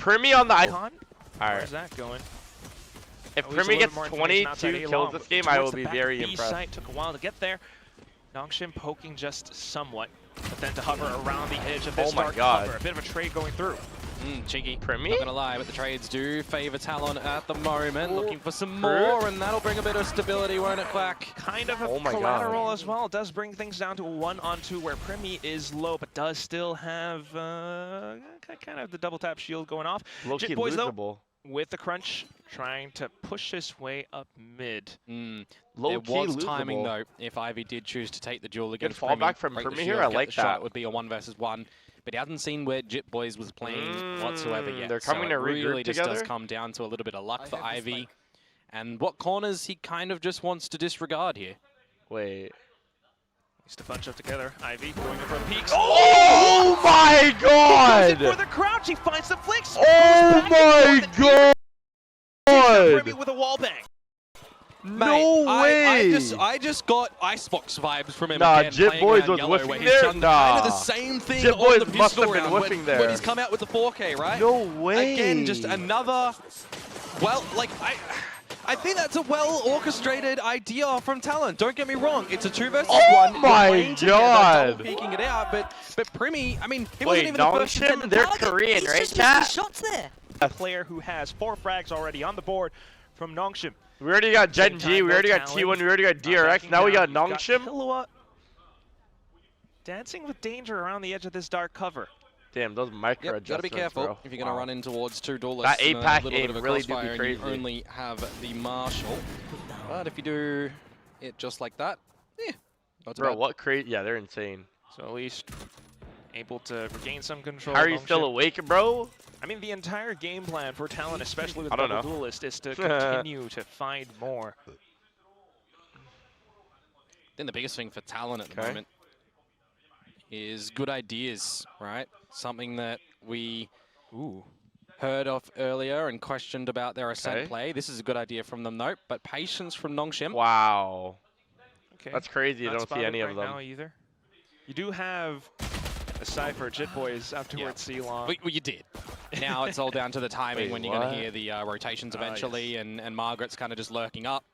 Primy on the icon. Where's that going? If Primy gets 22 kills this game, I will be very impressed. Site took a while to get there. Nongshim poking just somewhat, but then to hover around the edge of this dark cover. A bit of a trade going through. Cheeky. Primy? Not gonna lie, but the trades do favor Talon at the moment. Looking for some more, and that'll bring a bit of stability, won't it, Quack? Kind of a collateral as well. Does bring things down to a 1-on-2 where Primy is low, but does still have kind of the double tap shield going off. Low-key Boys, losable. though, with the crunch, trying to push his way up mid. There was timing though. If Ivy did choose to take the duel against fall back from Primy here. I like that. Shot would be a 1 versus 1. But he hasn't seen where Jit Boys was playing whatsoever yet. They're coming to regroup really together. Just does come down to a little bit of luck for Ivy. And what corners he kind of just wants to disregard here. Wait. Needs to bunch up together. Ivy going in for peaks. Oh my god! He goes in for the crouch. He finds the flicks. Oh my god! Primy with a wall bang. No way! I just got Icebox vibes from him. Nah, again, Jit Boys was whiffing there. Nah. Kind of the same thing Jit on Boys the must pistol have been round whiffing there. when he's come out with the 4K, right? No way! Again, just another. Well, like I think that's a well-orchestrated idea from Talon. Don't get me wrong, it's a 2 versus 1. Oh my god! Double peeking it out, but Primy, I mean, he Wait, wasn't even the first. Nongshim, they're Korean, He's right, just chat? missing shots there. A player who has 4 frags already on the board from Nongshim. We already got Gen G, we already got T1, we already got DRX, now we got Nongshim. Dancing with danger around the edge of this dark cover. Damn, those micro adjustments, gotta be careful bro. if you're gonna run in towards 2 duelists. That and A-pack a little bit of a really do be crossfire, and crazy. you only have the Marshal. But if you do it just like that, not Bro, bad. what crazy? Yeah, they're insane. So at least able to regain some control. How are you still awake, bro? I mean, the entire game plan for Talon, especially with I don't double know. duelist, is to continue to find more. I think the biggest thing for Talon at the moment is good ideas, right? Something that we heard of earlier and questioned about their Ascent play. This is a good idea from them, though. But patience from Nongshim. Wow. Okay. That's crazy. I don't see any of them. Now either. You do have a Cypher, Jit Boys afterwards, C-Long. Well, you did. Now it's all down to the timing Wait, when you're going to hear the rotations eventually, and Margaret's kind of just lurking up.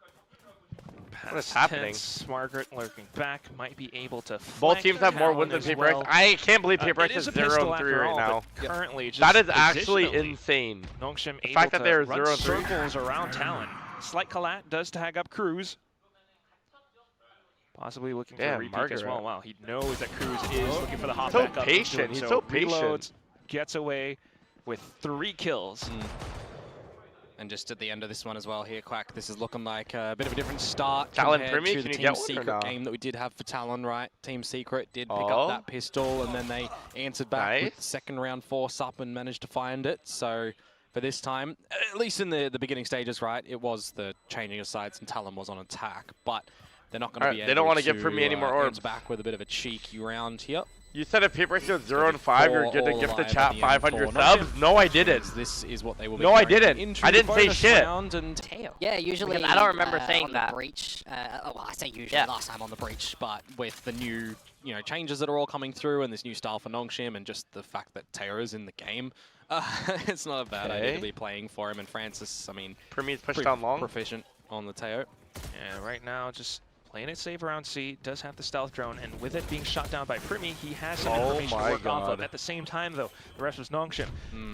What is happening? Tense, Margaret lurking back, might be able to Both teams have more wins than Paper X. I can't believe Paper X is 0-3 right now. Currently, just that is actually insane. Nongshim The fact that they're run 0-3. circles around Talon. Slight collat does tag up Cruz. Possibly looking for a repeat as well. Wow, he knows that Cruz is looking for the hop back up. Patient. He's so patient. Reloads, gets away with 3 kills. And just at the end of this one as well here, Quack, this is looking like a bit of a different start Talon compared Primy, to the Team Secret game that we did have for Talon, right? Team Secret did pick up that pistol, and then they answered back with the second round force up and managed to find it. So for this time, at least in the beginning stages, right, it was the changing of sides and Talon was on attack, but they're not going to be able They don't want to give Primy any more orbs. back with a bit of a cheeky round here. You said if Paper X goes 0-5, you're good to gift the chat 500 subs? No, I didn't. This is what they will be. No, I didn't. I didn't say shit. Yeah, usually. Because I don't remember saying on that. The breach. Well, I say usually last time on the breach, But with the new, changes that are all coming through and this new style for Nongshim and just the fact that Teo's in the game, it's not a bad idea to be playing for him. And Francis, I mean, Primy's pushed down long. Proficient on the Teo. Yeah, right now just playing it safe around C, does have the stealth drone, and with it being shot down by Primy, he has some information to work off of. At the same time, though, the rest was Nongshim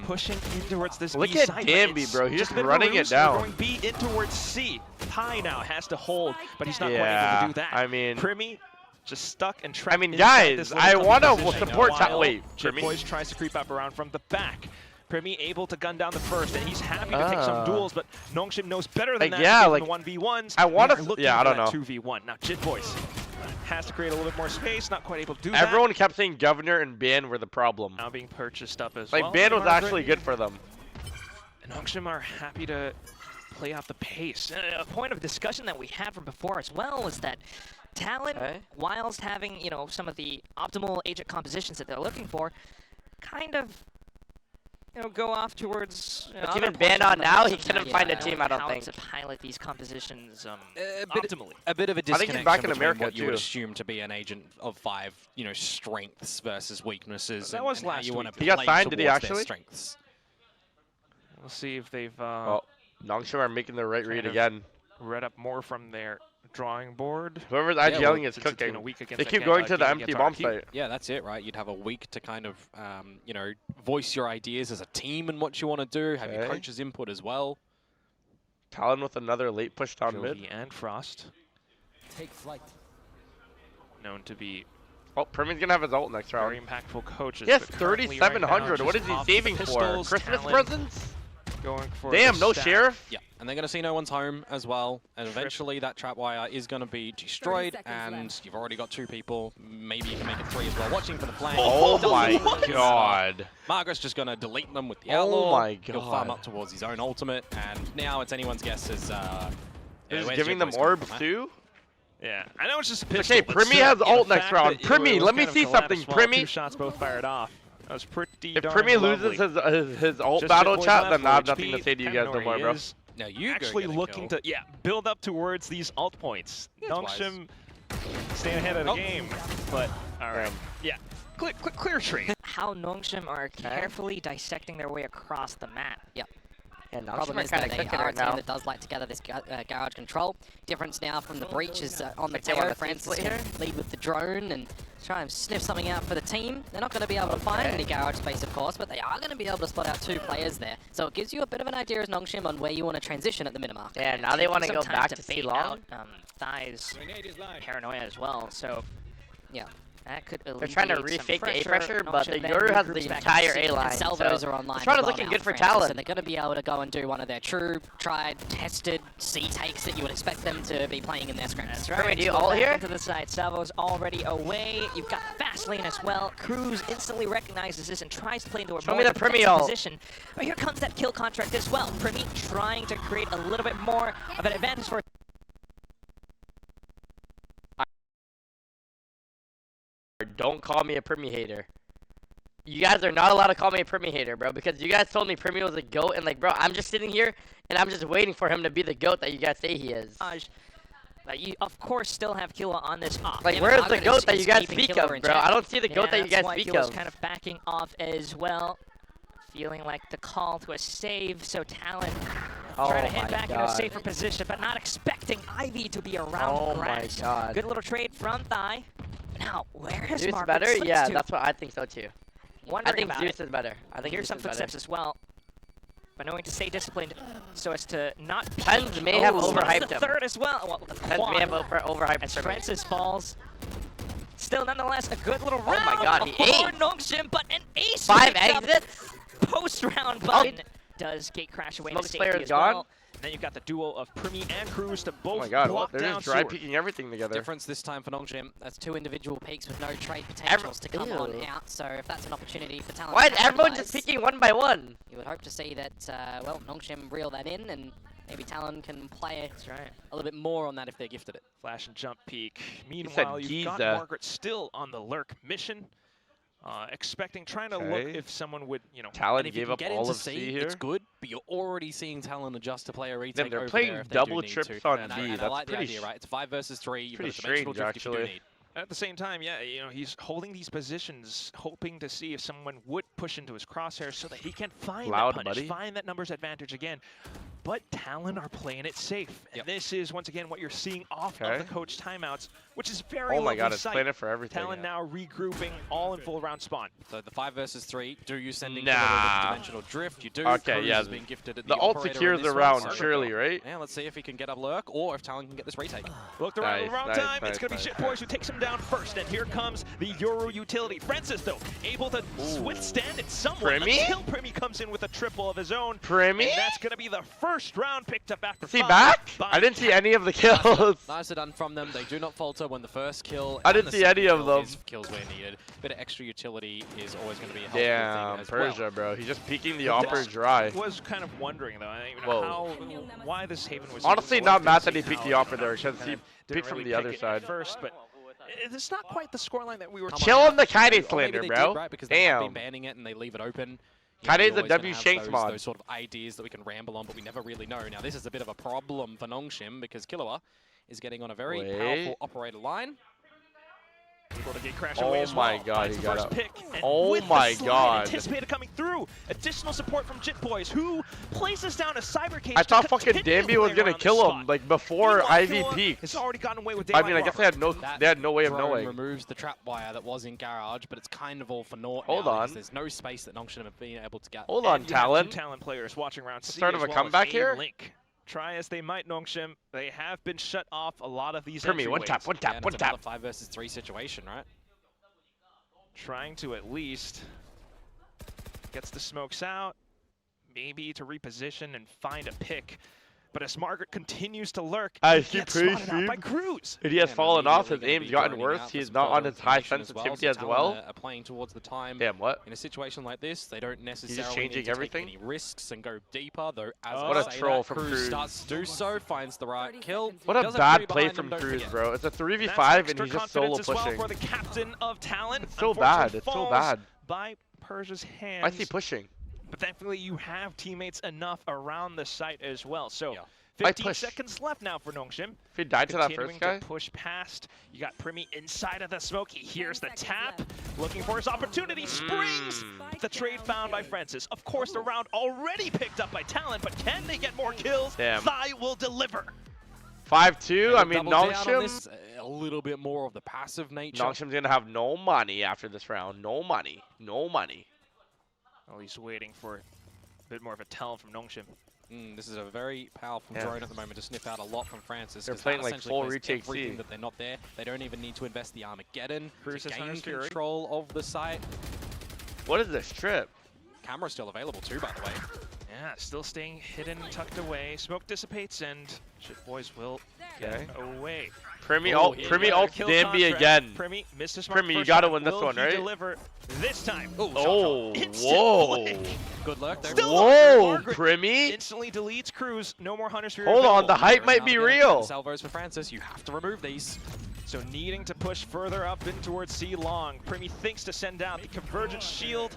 pushing in towards this Look B at side. Danby, bro. He's just running it down. Going B in towards C. Pi now has to hold, but he's not quite able to do that. I mean, Primy just stuck and trapped. I mean, guys, I want to support Wait, Jit Boys tries to creep up around from the back. Primy able to gun down the first, and he's happy to take some duels, but Nongshim knows better than that. Yeah, like, the 1v1s. I want to, I don't know. 2v1. Now, Jit Boys has to create a little bit more space, not quite able to do Everyone kept saying Governor and Ban were the problem. Now being purchased up as well. Like, Ban was actually good for them. And Nongshim are happy to play out the pace. A point of discussion that we had from before as well was that Talon, whilst having, some of the optimal agent compositions that they're looking for, kind of go off towards. But even Ban on now, he couldn't find a team, I don't think. How to pilot these compositions optimally. A bit of a disconnection back in between America what you would assume to be an agent of 5, strengths versus weaknesses. That was and last how you want to He got signed, did he towards their actually? Strengths. We'll see if they've Nongshim are making the right read of again. read up more from their drawing board. Whoever's Yeah, IGLing well, is cooking. They They keep going to the empty bomb site. Yeah, that's it, right? You'd have a week to kind of, you know, voice your ideas as a team and what you want to do, have your coach's input as well. Talon with another late push down mid. Jovi and Frost. Take flight. Known to be Oh, Primy's gonna have his ult next round. very impactful coaches. Yes, but currently 3,700. right What is he saving for? pistols, Christmas Talon presents? Going for Damn, the no stack. sheriff. Yeah, and they're going to see no one's home as well, and eventually that trap wire is going to be destroyed, and you've already got 2 people. Maybe you can make it 3 as well. Watching for the flank. Oh my god. Margaret's just going to delete them with the Oh outlaw. my He'll farm God. up towards his own ultimate, and now it's anyone's guess as He's where's giving them Jigboy's coming orbs from, too? Yeah, I know it's just a pistol. Okay, but Primy still, has the ult next fact round. that it Primy, was let me kind of see something. collateral, 2 Primy. shots both fired off. That was pretty If darn Primy lovely. loses his ult Just battle Shitboy's chat, left then I have for nothing to HP, say to you kinda guys know no where more, he bro. is. Now you Actually go get a looking kill. to build up towards these alt points. Yeah, it's wise. Nongshim staying ahead of the game, but all right, yeah, clear trade. How Nongshim are carefully dissecting their way across the map. Yep. Yeah, Nongshim Problem are is kind that of they cooking are a right team now. that does like to gather this garage control. Difference now from the breach is on the Like they want Teo. a feed Francis split can here? lead with the drone and try and sniff something out for the team. They're not going to be able to find any garage space, of course, but they are going to be able to spot out 2 players there. So it gives you a bit of an idea as Nongshim on where you want to transition at the minimark. Yeah, now they want to go back to bait C-Long. out Thai's paranoia as well. So Yeah. that could They're trying to alleviate some refake the A pressure, but the Nongshim then Yoru has the regroups back entire to A C. line. And So salvos are online. this round as is well looking now good for Francis, Talon. and they're going to be able to go and do one of their true, tried, tested C takes that you would expect them to be playing in their scrims. That's Primy, right. do you Go ult back here? into the side. Salvo's already away. You've got fast lane as well. Cruz instantly recognizes this and tries to play into a Show more me the Primy defensive ult. position. But here comes that kill contract as well. Primy trying to create a little bit more of an advantage for Don't call me a Primy hater. You guys are not allowed to call me a Primy hater, bro, because you guys told me Primy was a GOAT, and like, bro, I'm just sitting here, and I'm just waiting for him to be the GOAT that you guys say he is. You, of course, still have Killa on this off. Like, Yeah, where's but the Margaret GOAT is that you guys keeping speak Killer of, in bro? check. I don't see the GOAT that you guys that's why speak Killa's of. kind of backing off as well. Feeling like the call to a save, so Talon trying to head back into a safer position, but not expecting Ivy to be around Oh grass. my god. Good little trade from Thai. Now, where is Zeus Margaret better? slipped Yeah, to? that's what I think so too. I Wondering think about Zeus it. is better. I think Here's Zeus some is better. footsteps as well. But knowing to stay disciplined so as to not Pens peek. may have Oh, overhyped that's the him. third as well. Well, the Pens quad may have overhyped as Primy. Francis falls. Still, nonetheless, a good little Oh round. my god, he for ate. Nongshim, but an ace 5 picked up exits? post-round button. Does gate crash away Smoke into player safety is as well. gone? And then you've got the duel of Primy and Cruz to both Oh my god, block they're down just dry Sewer. peeking everything together. Difference this time for Nongshim. That's 2 individual peaks with no trade potentials to come on Ew. out. So if that's an opportunity for Talon Why to is everyone just capitalize, picking one by one? you would hope to see that, well, Nongshim reel that in, and maybe Talon can play That's right. a little bit more on that if they're gifted it. Flash and jump peek. Meanwhile, you've got Giza. Margaret still on the lurk mission. Trying to look Okay. if someone would, you know. Talon And if you gave can up get all into of C C, here. it's good, but you're already seeing Talon adjust to play a retake they're over playing there if they double do need trips to. on And B. I That's like the pretty idea, right? It's 5 versus 3. You've got pretty a dimensional strange, drift if you do actually. need. At the same time, yeah, you know, he's holding these positions, hoping to see if someone would push into his crosshairs so that he can find Loud, that punish, buddy. find that numbers advantage again. But Talon are playing it safe. And Yep. this is, once again, what you're seeing off Okay. of the coach timeouts, which is very Oh my lovely god, it's sight. playing it for everything. Talon now regrouping, all in full round spawn. So the 5 versus 3, do you sending Nah. Killer with the dimensional drift? You do. Okay, Cruz yeah, is being gifted at The ult operator in secures this the one, round, so- surely, right? Yeah, let's see if he can get up lurk or if Talon can get this retake. Look around Nice, around nice, time. nice, It's going to be nice, Shitboys who takes him down first. And here comes the Yoru utility. Francis, though, able to withstand it somewhat Primy? until Primy comes in with a triple of his own. Primy? And that's going to be the first round picked up after Is he 5 back? by I didn't see any of the kills. Nicely done from them. They do not falter when the first kill. I and didn't the see any second of kill them. is kills where needed. Bit of extra utility is always going to be a helpful Damn, thing as well. Persia, bro. He's just peeking the The offer disc dry. was kind of wondering, though, you know, Whoa. why this Haven was Honestly, even not mad selected, that he peeked how, the offer there, Nongshim because kind he of didn't peeked from really the pick other it side. at first, but it's not quite the scoreline that we were. Come on Chill now. on the Kaide Or slander, maybe they bro. did, right? Because they have been Damn. banning it and they leave it open. Kaide's You're a always gonna W have Shanks those, mod. those sort of ideas that we can ramble on, but we never really know. Now, this is a bit of a problem for Nongshim because Killua is getting on a very Wait. powerful operator line. Able to get crash Oh away as my well. God, Finds he the got first up. pick, and Oh with my the slide God. anticipated coming through. Additional support from Jit Boys, who places down a cyber cage. I thought to fucking continue Danby was playing gonna around kill this him spot. like before Meanwhile, Ivy Killa peaked. has already gotten away with I daylight mean, I guess robber. they had no way of drone knowing. removes the trap wire that was in garage, but it's kind of all for naught Hold now on. because there's no space that Nongshim have been able to get. Hold on, And you have Talon. two Talon players watching around C Start of as a well comeback as here? Link. Try as they might, Nongshim, they have been shut off a lot of these Primi, one entryways. tap, one Yeah, tap, and one it's tap. another 5 versus 3 situation, right? Trying to at least gets the smokes out, maybe to reposition and find a pick. But as Margaret continues to lurk, I he see gets spotted out by Pre-stream. Cruz. He has And fallen off. His immediately aim's gonna be gotten droning worse. out for He's some not on further his high information sensitivity so as Talon well. are playing towards the time. Damn, what? In a situation like this, they don't necessarily changing need to everything? take any risks and go deeper, though as What I a say troll that, from Cruz Cruz. starts to do so, finds the right kill. What a Does have bad three play behind from him, don't Cruz, forget. bro. It's a That's 3v5 and extra he's just solo confidence as well pushing. for the captain of Talon. It's so bad. It's so Falls bad. by Persia's hands. I see pushing. But thankfully, you have teammates enough around the site as well. So, Yeah. 15 push. seconds left now for Nongshim. If he died to that Continuing first guy, to push past. You got Primi inside of the smoke. He hears the tap, looking for his opportunity. Springs. The trade found by Francis. Of course, the round already picked up by Talon, but can they get more kills? Damn. Thigh will deliver. 5-2. I mean, Double down on Nongshim. this, a little bit more of the passive nature. Nongshim's gonna have no money after this round. No money. No money. Oh, he's waiting for a bit more of a tell from Nongshim. This is a very powerful Yeah. drone at the moment to sniff out a lot from Francis. They're 'cause playing that like essentially full clears retake everything C. that they're not there. They don't even need to invest the Armageddon Cruz to has gain Hunter's Fury. control of the site. What is this trip? Camera's still available too, by the way. Yeah, still staying hidden, tucked away. Smoke dissipates, and Shit Boys will Okay. get away. Primi Oh, ult. he Primi Another ults kill Danby contract. again. Primi missed his mark Primi, you first gotta shot. win this Will one, he right? deliver this time? Oh, Instant whoa. flick. Good luck there. Still Whoa, Margaret Primi. Instantly deletes Cruz. No more Hunter's Fury. Hold on, available. the hype might Now be to get real. Salvos for Francis, you have to remove these. So needing to push further up in towards C long. Primi thinks to send out the Convergence Shield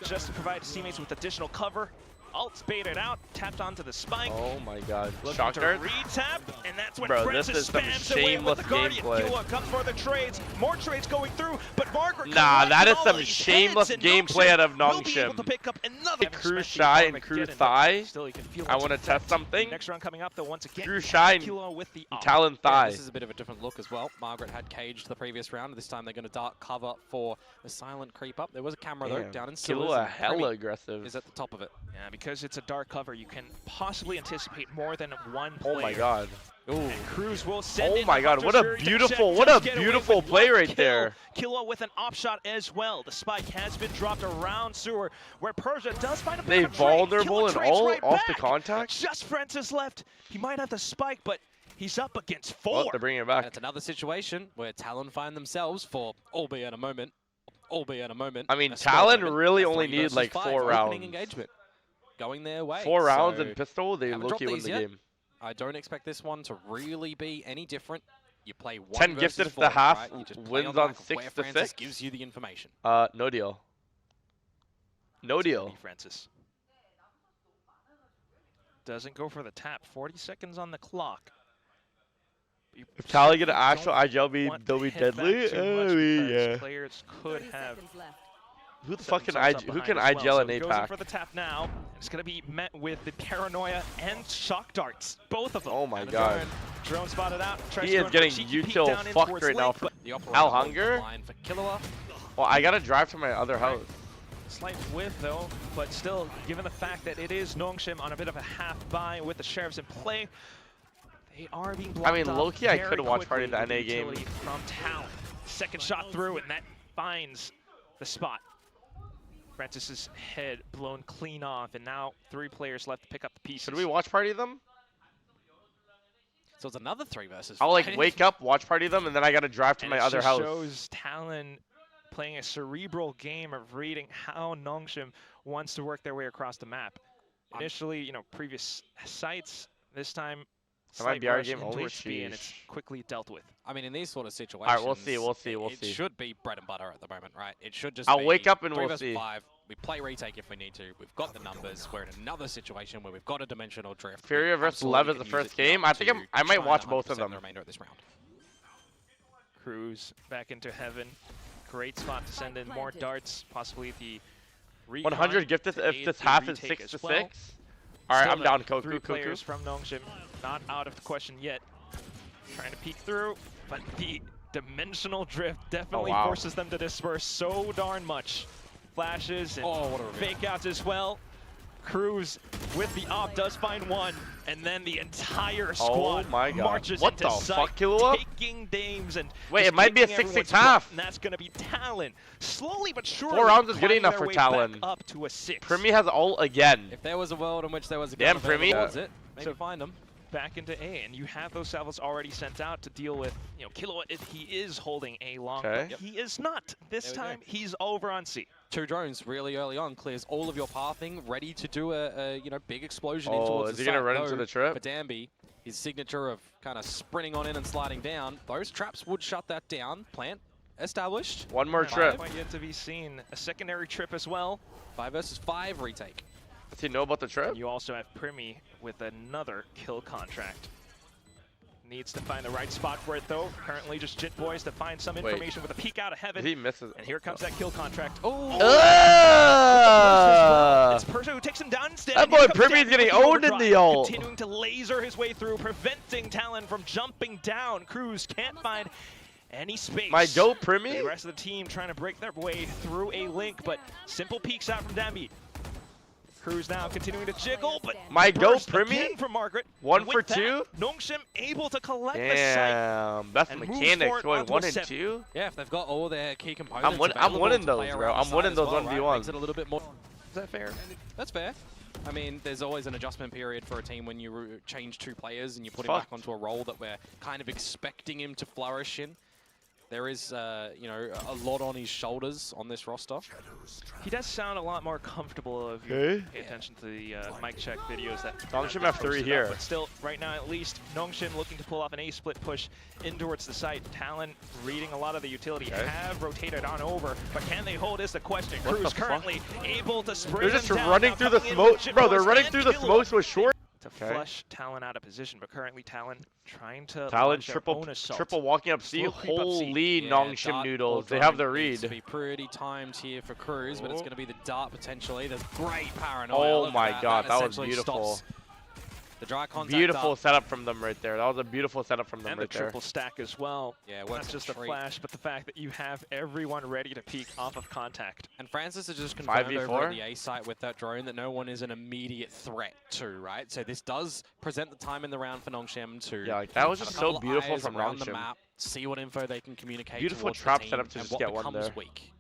just to provide his teammates with additional cover. Ult's baited out, tapped onto the spike. Oh my god. Looking Shock to dart. retap, and that's when Bro, this Francis is some spams away with the shameless Guardian. gameplay. Killa comes for the trades, more trades going through, but Margaret Nah, that is collects some all these shameless heads, and gameplay out of will be able Nongshim. to pick up another. Cruz shy and Cruz thigh. Still, you can feel I its want to effect. test something. Next round coming up, though, once again. Cruz shy and Killa with the off. Talon Yeah, thigh. this is a bit of a different look as well. Margaret had caged the previous round. This time they're going to dart cover for the silent creep up. There was a camera though Damn. down in sewers. Killa and hella Primi aggressive. is at the top of it. Yeah, because it's a dark cover, you can possibly anticipate more than one player. Oh my god. Ooh. And Cruz will send Oh in my the god, what Hunter's a Fury to beautiful, check, what just a get away beautiful with play one right kill. there. Killa with an op shot as well. The spike has been dropped around sewer, where Persia does find a bit They of a trade. vulnerable Killa and trades all right off the back. contact? Just Francis left. He might have the spike, but he's up against Oh, four. they're bringing it And back. it's another situation where Talon find themselves for, albeit a moment, I mean, a small Talon moment, really a only 3 needed versus like 5 4 opening rounds. engagement going their way. 4 rounds So in pistol, they haven't low-key dropped win these the yet. game. I don't expect this one to really be any different. You play 1 10 versus gifted if 4, the half right? You just play wins the on back of 6 where to Francis 6. gives you the information. No deal. No deal. Francis doesn't go for the tap. 40 seconds on the clock. You If Tally get an certainly actual don't IGL, want they'll to be head back deadly. too much because Yeah. players could have Who the set fuck can themselves up who can behind as well. IGL So in he goes in APAC? for the tap now. It's going to be met with the paranoia and shock darts, both of them. Oh my And the god. drone spotted out. Tries He to is go in for a getting cheeky peek util down in fucked towards right now. Link, but The operator Al on the Hunger? line for Killua. Well, I gotta drive to my other house. slight whiff though, but still, given the fact that it is Nongshim on a bit of a half buy with the sheriffs in play, they are being blocked mean, off low-key, I very could watch part of quickly the with NA game. utility from Talon. Second shot through, and that finds the spot. Francis's head blown clean off, and now 3 players left to pick up the pieces. Should we watch party them? So it's another 3 versus 5. I'll like wake up, watch party them, and then I gotta drive to And my it other just house. shows Talon playing a cerebral game of reading how Nongshim wants to work their way across the map. Initially, you know, previous sites, this time slight BR rush game in only? towards B, and it's Sheesh. quickly dealt with. I mean, in these sort of situations, Alright, we'll see, we'll see, we'll it see. should be bread and butter at the moment, right? It should just I'll be wake up and 3 we'll versus see. 5. We play retake if we need to. We've got the numbers. We're in another situation where we've got a dimensional drift. Furia We versus absolutely Lev is can the use first it here game. I think to I might try and watch both of 100% them. The remainder of this round. Cruz back into heaven. Great spot to send in more darts, possibly the 100 gifted if this half is 6 to 6. All right, I'm down. Three players from Nongshim, not out of the question yet. Trying to peek through, but the dimensional drift definitely forces them to disperse so darn much. Flashes and fake outs as well. Cruz with the op does find one, and then the entire squad marches into sight, taking dames and wait, it might be a 6-6 half. And that's going to be Talon. Slowly but surely, 4 rounds is good enough for Talon. Up to a 6. Primi has ult again. If there was a world in which there was a damn Primi, maybe find him. Back into A, and you have those salvos already sent out to deal with, you know, Killua. If he is holding A long, he is not. This time, he's over on C. 2 drones really early on clears all of your pathing, ready to do a you know, big explosion in towards the site. Is he gonna run into the trap? For Danby, his signature of kind of sprinting on in and sliding down, those traps would shut that down. Plant established. One more trip. Quite yet to be seen. A secondary trip as well. 5 versus 5 retake. Does he know about the trip? And you also have Primi with another kill contract. Needs to find the right spot for it though. Currently just Jit Boys to find some information with a peek out of heaven. He misses. And here comes that kill contract. It's Persia who takes him down instead. That boy Primi's getting owned in the ult. Continuing to laser his way through, preventing Talon from jumping down. Cruz can't find any space. My dope Primi? The rest of the team trying to break their way through a link, but simple peeks out from Dambi. Cruz now continuing to jiggle, but my go Primi from Margaret. 1 for 2. Nongshim able to collect the site. Damn, best mechanics going 1 and 2. Yeah, if they've got all their key components, I'm winning those, bro. I'm winning those 1v1s. Makes it a little bit more. Is that fair? That's fair. I mean, there's always an adjustment period for a team when you change 2 players and you put him back onto a role that we're kind of expecting him to flourish in. There is, you know, a lot on his shoulders on this roster. He does sound a lot more comfortable if you pay attention to the mic check videos that Nongshim F3 here. But still, right now at least, Nongshim looking to pull off an A-split push in towards the site. Talon reading a lot of the utility, have rotated on over, but can they hold is the question. Cruz currently able to spray They're just running through the smoke. Bro, they're running through the smokes with short. To flush Talon out of position, but currently Talon trying to triple walking up C. Holy Nongshim noodles. They have the read. To be pretty timed here for Cruz, but it's going to be the dart potentially. There's great paranoia. Oh my god, that was beautiful. The dry contact beautiful setup from them right there. That was a beautiful setup from them and right the triple stack as well. Yeah, not just a flash, but the fact that you have everyone ready to peek off of contact. And Francis has just confirmed over at the A site with that drone that no one is an immediate threat to, right? So this does present the time in the round for Nongshim to like that was just so beautiful from around Nongshim. the map, see what info they can communicate. Beautiful trap setup to just get one there. Weak.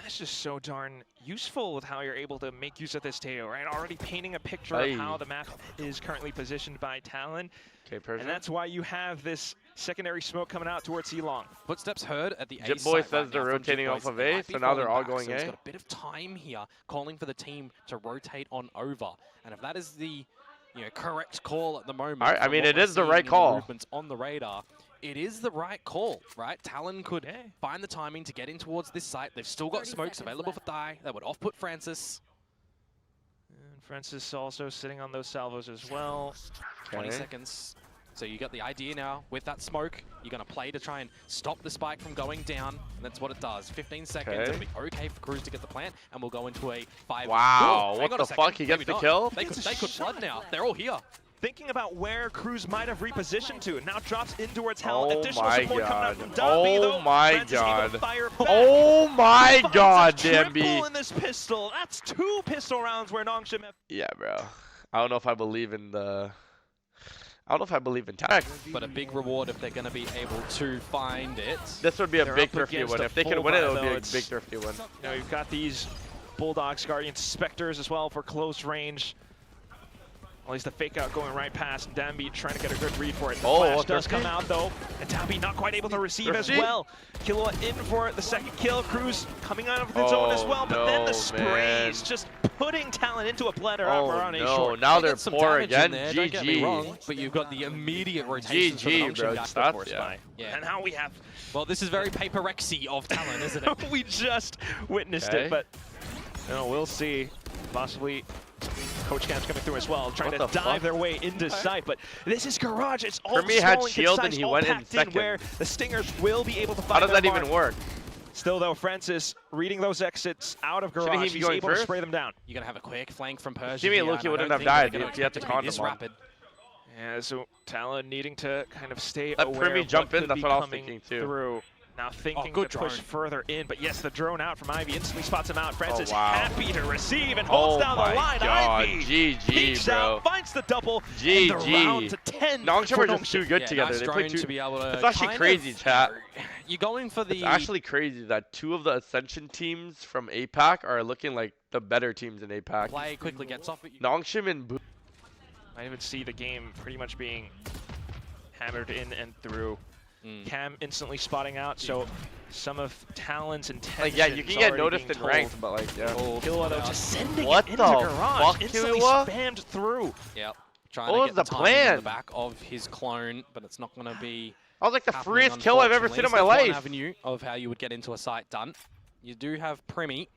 That's just so darn useful with how you're able to make use of this Teo, right? Already painting a picture of how the map is currently positioned by Talon. And that's why you have this secondary smoke coming out towards C-Long. Footsteps heard at the A Jit Boy says they're rotating off of A, so now they're all going A. He's got a bit of time here, calling for the team to rotate on over. And if that is the correct call at the moment, I mean, it is the right call. Movements on the radar. It is the right call, right? Talon could find the timing to get in towards this site. They've still got smokes available for Die. That would off-put Francis. And Francis also sitting on those salvos as well. 20 seconds. So you got the idea now with that smoke. You're going to play to try and stop the spike from going down. And that's what it does. 15 seconds. It'll be okay for Cruz to get the plant. And we'll go into a 5. Wow, what the fuck? He gets the kill? They could flood now. They're all here. Thinking about where Cruz might have repositioned to, and now drops in towards Hell. Additional support coming out from Dambi, though. Oh my god. Oh my god, Dambi. Triple in this pistol. That's 2 pistol rounds where Nongshim have... Yeah, bro. I don't know if I believe in the... I don't know if I believe in tech. But a big reward if they're going to be able to find it. This would be a big thrifty win. If they can win it, it would be a big thrifty win. You know, you've got these Bulldogs, Guardians, Spectres as well for close range. At least the fake out going right past Dambi trying to get a good read for it. The flash does come out though, and Dambi not quite able to receive as well. Killua in for the second kill. Cruz coming out of his own as well, but then the sprays just putting Talon into a blender on a short. Now they're poor again. Don't get me wrong, but you've got the immediate rotation for the bro. And now we have... Well, this is very paper-rexy of Talon, isn't it? We just witnessed it, but we'll see. Possibly Coach Cam's coming through as well, trying to dive fuck? their way into sight. But this is Garage. It's all Primi had small and shield and concise, he all went in packed second. where the Stingers will be able to find How does their that even mark. work? Still though, Francis reading those exits out of Shouldn't he Garage, be he's going able first? to spray them down. You're going to have a quick flank from Persia. Jimmy here, Luki and I wouldn't don't have think died they're gonna if he had to expect it to be this condom him. rapid. Yeah, so Talon needing to kind of stay Let aware Primi of jump what in, could that's be what I was coming thinking too. through. Now thinking good to push drone. further in, but yes, the drone out from Ivy instantly spots him out. Francis wow. happy to receive and holds down the line. God. Ivy GG, peeks bro. out, finds the double, and GG. the round to 10 Nongshim for are just too good Yeah, together. nice They play drone too. to be able to It's actually kind crazy, of, chat. You're going for the... It's actually crazy that 2 of the Ascension teams from APAC are looking like the better teams in APAC. play quickly gets off it. Nongshim and I even see the game pretty much being hammered in and through. Cam instantly spotting out, so some of Talon's intentions like, yeah, you can get already noticed being in told. ranked, but like, yeah. Killua though just sending What it into the Garage, fuck, instantly Killua? spammed through. Yep. Trying What to was get the the timing in plan? the back of his clone, but it's not going to be I was like the happening, freest kill I've ever unfortunately. seen in So my that's one life. avenue of how you would get into a site done. You do have Primi,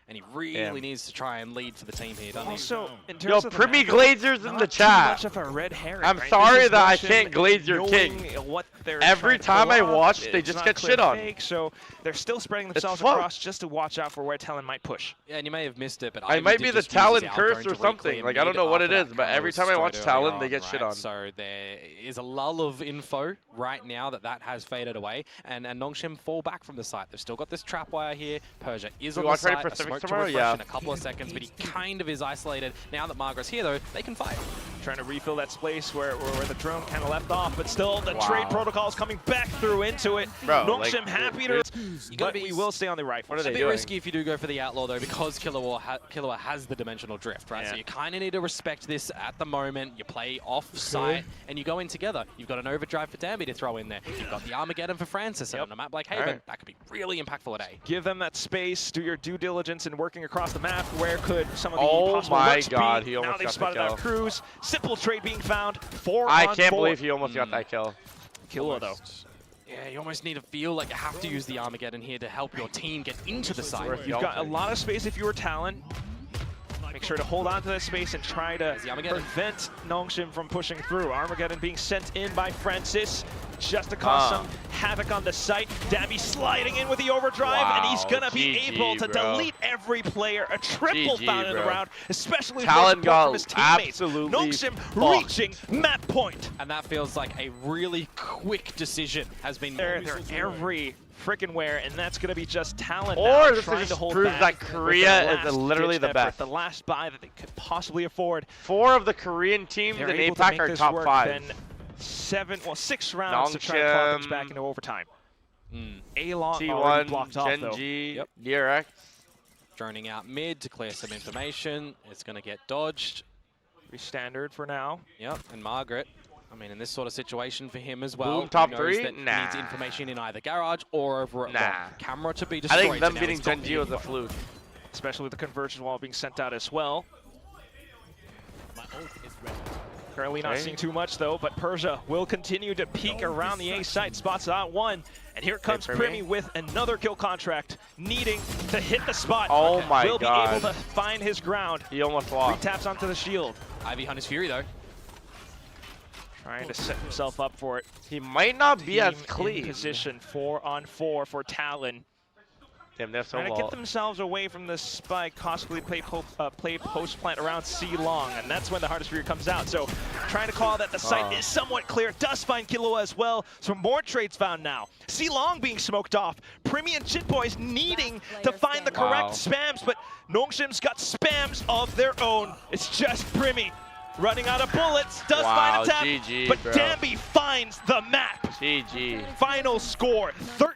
and he really needs to try and lead for the team here, doesn't he? Also, in Yo, terms of the Primi map, Glazers in not the too much chat. of a red herring, I'm right? sorry This is that I Nongshim can't glaze your king. knowing what they're Every trying to time I pull off. watch, they It's just not get clear shit on. fake, so they're still spreading themselves fucked. across just to watch out for where Talon might push. Yeah, and you may have missed it, but I Ivy might did be the just use his Talon out curse drone or to something. re-clear Like, I don't mid know what it after is, that but camera every was time I watch straight Talon, early they on, get shit right? on. So there is a lull of info right now that has faded away, and Nongshim fall back from the site. They've still got this trap wire here. Persia is We on the watch Ready site. for A Pacific smoke to tomorrow? refresh Yeah. in a couple of seconds, but he kind of is isolated. Now that Margaret's here, though, they can fight. Trying to refill that space where the drone kind of left off, but still the trade protocols coming back through into it. Bro, Nongshim like, happy dude, to, but we will stay on the rifle. What are It's a they bit doing? risky if you do go for the outlaw, though, because Killua has the dimensional drift, right? Yeah. So you kind of need to respect this at the moment. You play off-site, and you go in together. You've got an overdrive for Danby to throw in there. You've got the Armageddon for Francis, and on a map like Haven, that could be really impactful at A. Give them that space, do your due diligence in working across the map. Where could some of the Oh possible my lurks God, be? he Now almost they've got the spotted out kill. Cruz. Simple trade being found. 4 I on can't 4. believe he almost got that kill. Killua though. Yeah, you almost need to feel like you have to use the Armageddon here to help your team get into the site. You've got a lot of space if you were Talon. Make sure to hold on to that space and try to the Armageddon. prevent Nongshim from pushing through. Armageddon being sent in by Francis just to cause some havoc on the site. Dabby sliding in with the overdrive, and he's going to be GG, able to bro. delete every player. A triple GG, found in the bro. round, especially with Talon support got from his teammates. absolutely Nongshim fucked. reaching map point. And that feels like a really quick decision has been made. They're every freaking where, and that's going to be just Talon Or now this trying just to hold proves back that with Korea their is last literally the ditched best. effort, the last buy that they could possibly afford. 4 of the Korean teams They're in able to APAC make are this top work, 5. then 6 rounds to try to claw things back Nongshim, into overtime. A-Long already T1, blocked off, though. Genji, Yep. DRX. Droning out mid to clear some information. It's going to get dodged. Pretty standard for now. Yep, and Margaret. I mean, in this sort of situation for him as well, Boom, top he knows 3? that he Nah. needs information in either garage or over at Nah. long. Camera to be I destroyed. think them so now beating he's got Genji the was a info. fluke. Especially with the convergence wall being sent out as well. Currently not Okay. seeing too much though, but Persia will continue to peek around the A site, spots out 1, and here comes Primi. Primi with another kill contract, needing to hit the spot. Oh my will God. be able to find his ground. He almost 3 lost. taps onto the shield, Ivy Hunter's Fury, though. trying to set himself up for it. He might not be as Team in clean. position 4 on 4 for Talon. Damn, they're so Trying to low. get themselves away from the spike, possibly play post plant around C long, and that's when the hardest fury comes out. So trying to call that the site is somewhat clear. Does find Killua as well. So more trades found now. C long being smoked off. Primi and Chit Boys needing to find the correct spams, but Nongshim's got spams of their own. It's just Primi running out of bullets. Does find a tap, GG, but bro. Danby finds the map. GG. Final score, 13.